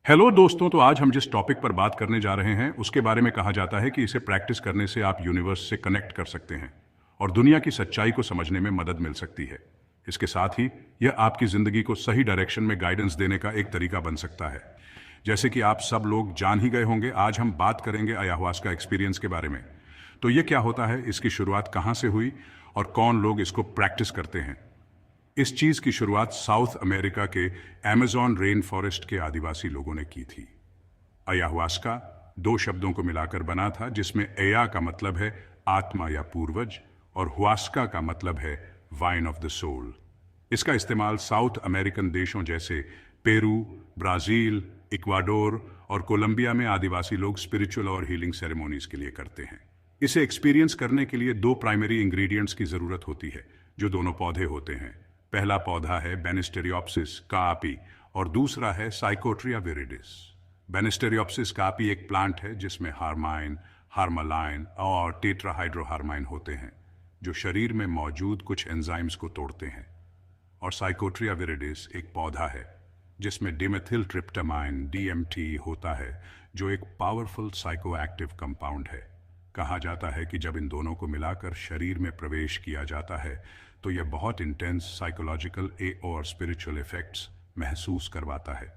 Hello दोस्तों, तो आज हम जिस टॉपिक पर बात करने जा रहे हैं उसके बारे में कहा जाता है कि इसे प्रैक्टिस करने से आप यूनिवर्स से कनेक्ट कर सकते हैं और दुनिया की सच्चाई को समझने में मदद मिल सकती है। इसके साथ ही यह आपकी ज़िंदगी को सही डायरेक्शन में गाइडेंस देने का एक तरीका बन सकता है। जैसे कि आप सब लोग जान ही गए होंगे, आज हम बात करेंगे ayahuasca एक्सपीरियंस के बारे में। तो ये क्या होता है, इसकी शुरुआत कहाँ से हुई और कौन लोग इसको प्रैक्टिस करते हैं। इस चीज की शुरुआत साउथ अमेरिका के अमेज़न रेन फॉरेस्ट के आदिवासी लोगों ने की थी। अयाहुआस्का दो शब्दों को मिलाकर बना था, जिसमें एया का मतलब है आत्मा या पूर्वज और हुआस्का का मतलब है वाइन ऑफ द सोल। इसका इस्तेमाल साउथ अमेरिकन देशों जैसे पेरू, ब्राजील, इक्वाडोर और कोलंबिया में आदिवासी लोग स्पिरिचुअल और हीलिंग सेरेमोनीज के लिए करते हैं। इसे एक्सपीरियंस करने के लिए दो प्राइमरी इंग्रेडिएंट्स की जरूरत होती है, जो दोनों पौधे होते हैं। पहला पौधा है बेनिस्टेरियोप्सिस कापी और दूसरा है साइकोट्रिया विरिडिस। बेनिस्टेरियोप्सिस कापी एक प्लांट है जिसमें हार्माइन, हार्मालाइन और टेट्राहाइड्रोहार्माइन होते हैं, जो शरीर में मौजूद कुछ एंजाइम्स को तोड़ते हैं। और साइकोट्रिया विरिडिस एक पौधा है जिसमें डिमेथिल ट्रिप्टामाइन डीएमटी होता है, जो एक पावरफुल साइकोएक्टिव कंपाउंड है। कहा जाता है कि जब इन दोनों को मिलाकर शरीर में प्रवेश किया जाता है तो यह बहुत इंटेंस साइकोलॉजिकल और स्पिरिचुअल इफेक्ट्स महसूस करवाता है।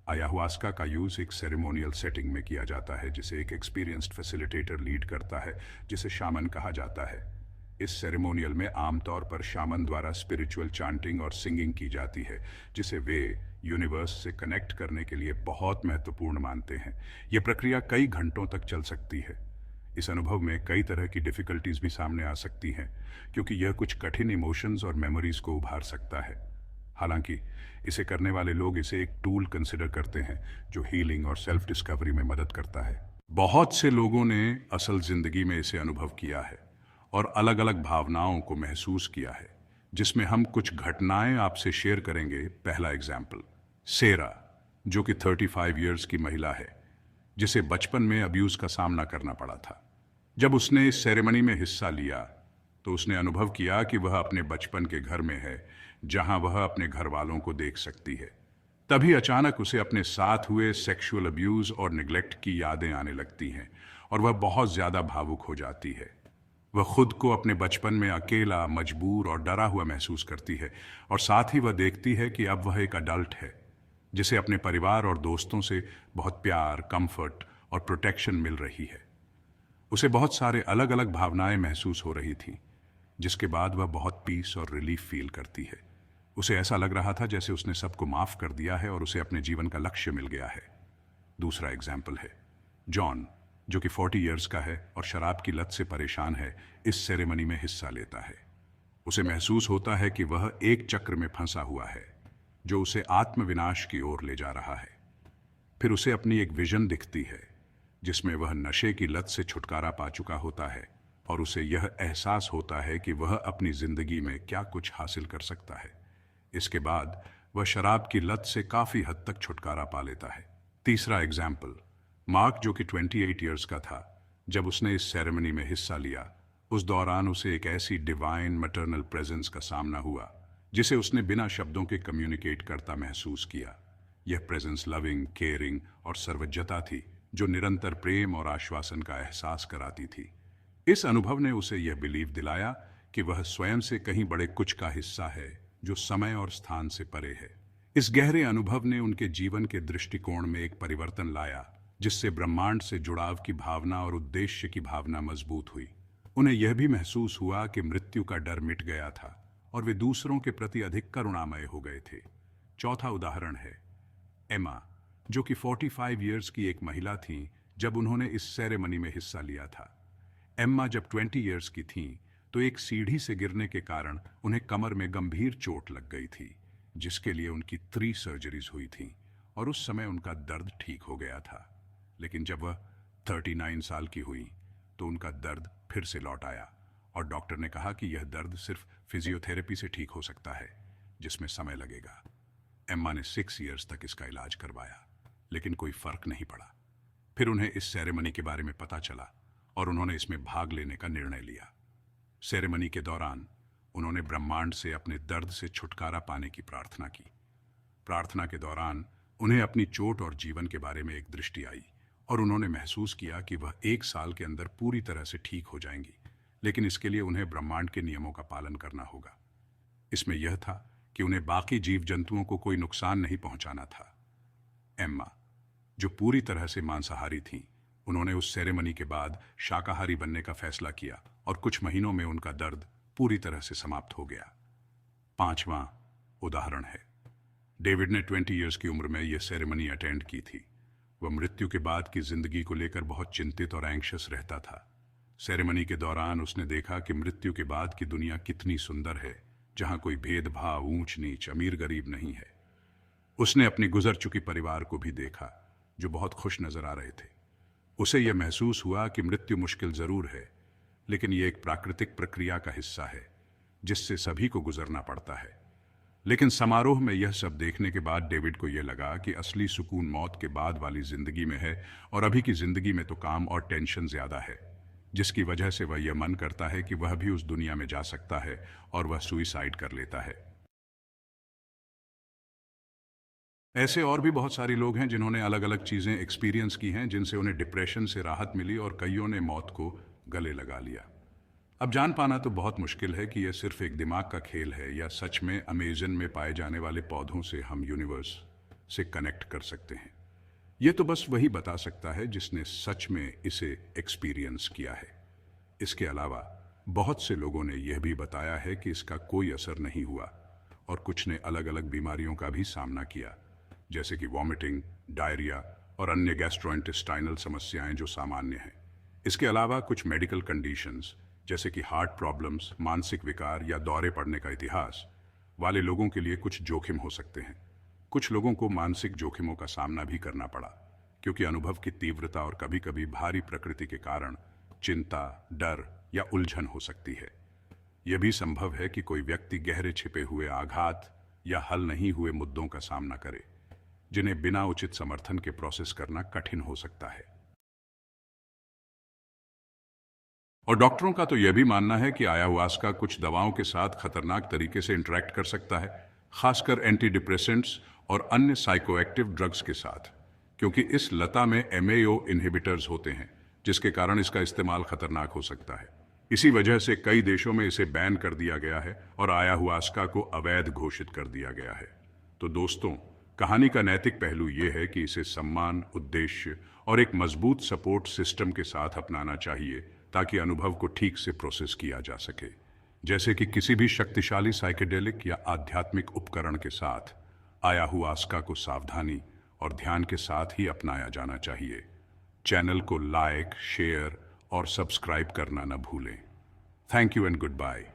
ayahuasca का यूज़ एक सेरेमोनियल सेटिंग में किया जाता है, जिसे एक एक्सपीरियंस्ड फैसिलिटेटर लीड करता है, जिसे शामन कहा जाता है। इस सेरेमोनियल में आमतौर पर शामन द्वारा स्पिरिचुअल चांटिंग और सिंगिंग की जाती है, जिसे वे यूनिवर्स से कनेक्ट करने के लिए बहुत महत्वपूर्ण मानते हैं। यह प्रक्रिया कई घंटों तक चल सकती है। इस अनुभव में कई तरह की डिफ़िकल्टीज भी सामने आ सकती हैं, क्योंकि यह कुछ कठिन इमोशंस और मेमोरीज को उभार सकता है। हालांकि इसे करने वाले लोग इसे एक टूल कंसिडर करते हैं जो हीलिंग और सेल्फ डिस्कवरी में मदद करता है। बहुत से लोगों ने असल जिंदगी में इसे अनुभव किया है और अलग अलग भावनाओं को महसूस किया है, जिसमें हम कुछ घटनाएं आपसे शेयर करेंगे। पहला एग्जाम्पल, सेरा, जो कि 35 ईयर्स की महिला है, जिसे बचपन में अब्यूज का सामना करना पड़ा था। जब उसने इस सेरेमनी में हिस्सा लिया तो उसने अनुभव किया कि वह अपने बचपन के घर में है, जहां वह अपने घर वालों को देख सकती है। तभी अचानक उसे अपने साथ हुए सेक्सुअल अब्यूज और निग्लेक्ट की यादें आने लगती हैं और वह बहुत ज्यादा भावुक हो जाती है। वह खुद को अपने बचपन में अकेला, मजबूर और डरा हुआ महसूस करती है और साथ ही वह देखती है कि अब वह एक अडल्ट है, जिसे अपने परिवार और दोस्तों से बहुत प्यार, कंफर्ट और प्रोटेक्शन मिल रही है। उसे बहुत सारे अलग अलग भावनाएं महसूस हो रही थी, जिसके बाद वह बहुत पीस और रिलीफ फील करती है। उसे ऐसा लग रहा था जैसे उसने सबको माफ कर दिया है और उसे अपने जीवन का लक्ष्य मिल गया है। दूसरा एग्जाम्पल है जॉन, जो कि 40 ईयर्स का है और शराब की लत से परेशान है। इस सेरेमनी में हिस्सा लेता है। उसे महसूस होता है कि वह एक चक्र में फंसा हुआ है जो उसे आत्मविनाश की ओर ले जा रहा है। फिर उसे अपनी एक विजन दिखती है जिसमें वह नशे की लत से छुटकारा पा चुका होता है और उसे यह एहसास होता है कि वह अपनी जिंदगी में क्या कुछ हासिल कर सकता है। इसके बाद वह शराब की लत से काफी हद तक छुटकारा पा लेता है। तीसरा एग्जाम्पल, मार्क, जो कि 28 ईयर्स का था। जब उसने इस सेरेमनी में हिस्सा लिया, उस दौरान उसे एक ऐसी डिवाइन मैटरनल प्रेजेंस का सामना हुआ जिसे उसने बिना शब्दों के कम्युनिकेट करता महसूस किया। यह प्रेजेंस लविंग, केयरिंग और सर्वज्ञता थी, जो निरंतर प्रेम और आश्वासन का एहसास कराती थी। इस अनुभव ने उसे यह बिलीव दिलाया कि वह स्वयं से कहीं बड़े कुछ का हिस्सा है, जो समय और स्थान से परे है। इस गहरे अनुभव ने उनके जीवन के दृष्टिकोण में एक परिवर्तन लाया, जिससे ब्रह्मांड से जुड़ाव की भावना और उद्देश्य की भावना मजबूत हुई। उन्हें यह भी महसूस हुआ कि मृत्यु का डर मिट गया था और वे दूसरों के प्रति अधिक करुणामय हो गए थे। चौथा उदाहरण है एमा, जो कि 45 ईयर्स की एक महिला थी जब उन्होंने इस सेरेमनी में हिस्सा लिया था। एम्मा जब 20 ईयर्स की थीं तो एक सीढ़ी से गिरने के कारण उन्हें कमर में गंभीर चोट लग गई थी, जिसके लिए उनकी 3 सर्जरीज हुई थीं और उस समय उनका दर्द ठीक हो गया था। लेकिन जब वह 39 साल की हुई तो उनका दर्द फिर से लौट आया और डॉक्टर ने कहा कि यह दर्द सिर्फ फिजियोथेरेपी से ठीक हो सकता है, जिसमें समय लगेगा। एम्मा ने 6 ईयर्स तक इसका इलाज करवाया, लेकिन कोई फर्क नहीं पड़ा। फिर उन्हें इस सेरेमनी के बारे में पता चला और उन्होंने इसमें भाग लेने का निर्णय लिया। सेरेमनी के दौरान उन्होंने ब्रह्मांड से अपने दर्द से छुटकारा पाने की प्रार्थना की। प्रार्थना के दौरान उन्हें अपनी चोट और जीवन के बारे में एक दृष्टि आई और उन्होंने महसूस किया कि वह 1 साल के अंदर पूरी तरह से ठीक हो जाएंगी, लेकिन इसके लिए उन्हें ब्रह्मांड के नियमों का पालन करना होगा। इसमें यह था कि उन्हें बाकी जीव जंतुओं को कोई नुकसान नहीं पहुंचाना था। एम्मा, जो पूरी तरह से मांसाहारी थीं, उन्होंने उस सेरेमनी के बाद शाकाहारी बनने का फैसला किया और कुछ महीनों में उनका दर्द पूरी तरह से समाप्त हो गया। 5वां उदाहरण है, डेविड ने 20 इयर्स की उम्र में यह सेरेमनी अटेंड की थी। वह मृत्यु के बाद की जिंदगी को लेकर बहुत चिंतित और एंग्शियस रहता था। सेरेमनी के दौरान उसने देखा कि मृत्यु के बाद की दुनिया कितनी सुंदर है, जहां कोई भेदभाव, ऊंच नीच, अमीर गरीब नहीं है। उसने अपनी गुजर चुकी परिवार को भी देखा, जो बहुत खुश नजर आ रहे थे। उसे यह महसूस हुआ कि मृत्यु मुश्किल जरूर है, लेकिन यह एक प्राकृतिक प्रक्रिया का हिस्सा है जिससे सभी को गुजरना पड़ता है। लेकिन समारोह में यह सब देखने के बाद डेविड को यह लगा कि असली सुकून मौत के बाद वाली जिंदगी में है, और अभी की जिंदगी में तो काम और टेंशन ज्यादा है, जिसकी वजह से वह यह मन करता है कि वह भी उस दुनिया में जा सकता है और वह सुइसाइड कर लेता है। ऐसे और भी बहुत सारे लोग हैं जिन्होंने अलग अलग चीजें एक्सपीरियंस की हैं, जिनसे उन्हें डिप्रेशन से राहत मिली और कईयों ने मौत को गले लगा लिया। अब जान पाना तो बहुत मुश्किल है कि यह सिर्फ एक दिमाग का खेल है या सच में अमेजन में पाए जाने वाले पौधों से हम यूनिवर्स से कनेक्ट कर सकते हैं। यह तो बस वही बता सकता है जिसने सच में इसे एक्सपीरियंस किया है। इसके अलावा बहुत से लोगों ने यह भी बताया है कि इसका कोई असर नहीं हुआ, और कुछ ने अलग अलग बीमारियों का भी सामना किया, जैसे कि वॉमिटिंग, डायरिया और अन्य गैस्ट्रोइंटेस्टाइनल समस्याएं जो सामान्य हैं। इसके अलावा कुछ मेडिकल कंडीशंस जैसे कि हार्ट प्रॉब्लम्स, मानसिक विकार या दौरे पड़ने का इतिहास वाले लोगों के लिए कुछ जोखिम हो सकते हैं। कुछ लोगों को मानसिक जोखिमों का सामना भी करना पड़ा, क्योंकि अनुभव की तीव्रता और कभी कभी भारी प्रकृति के कारण चिंता, डर या उलझन हो सकती है। यह भी संभव है कि कोई व्यक्ति गहरे छिपे हुए आघात या हल नहीं हुए मुद्दों का सामना करे, जिन्हें बिना उचित समर्थन के प्रोसेस करना कठिन हो सकता है। और डॉक्टरों का तो यह भी मानना है कि ayahuasca कुछ दवाओं के साथ खतरनाक तरीके से इंटरैक्ट कर सकता है, खासकर एंटी डिप्रेसेंट्स और अन्य साइकोएक्टिव ड्रग्स के साथ, क्योंकि इस लता में MAO इनहिबिटर्स होते हैं, जिसके कारण इसका इस्तेमाल खतरनाक हो सकता है। इसी वजह से कई देशों में इसे बैन कर दिया गया है और ayahuasca को अवैध घोषित कर दिया गया है। तो दोस्तों, कहानी का नैतिक पहलू यह है कि इसे सम्मान, उद्देश्य और एक मजबूत सपोर्ट सिस्टम के साथ अपनाना चाहिए, ताकि अनुभव को ठीक से प्रोसेस किया जा सके। जैसे कि किसी भी शक्तिशाली साइकेडेलिक या आध्यात्मिक उपकरण के साथ ayahuasca को सावधानी और ध्यान के साथ ही अपनाया जाना चाहिए। चैनल को लाइक, शेयर और सब्सक्राइब करना न भूलें। Thank you and good bye.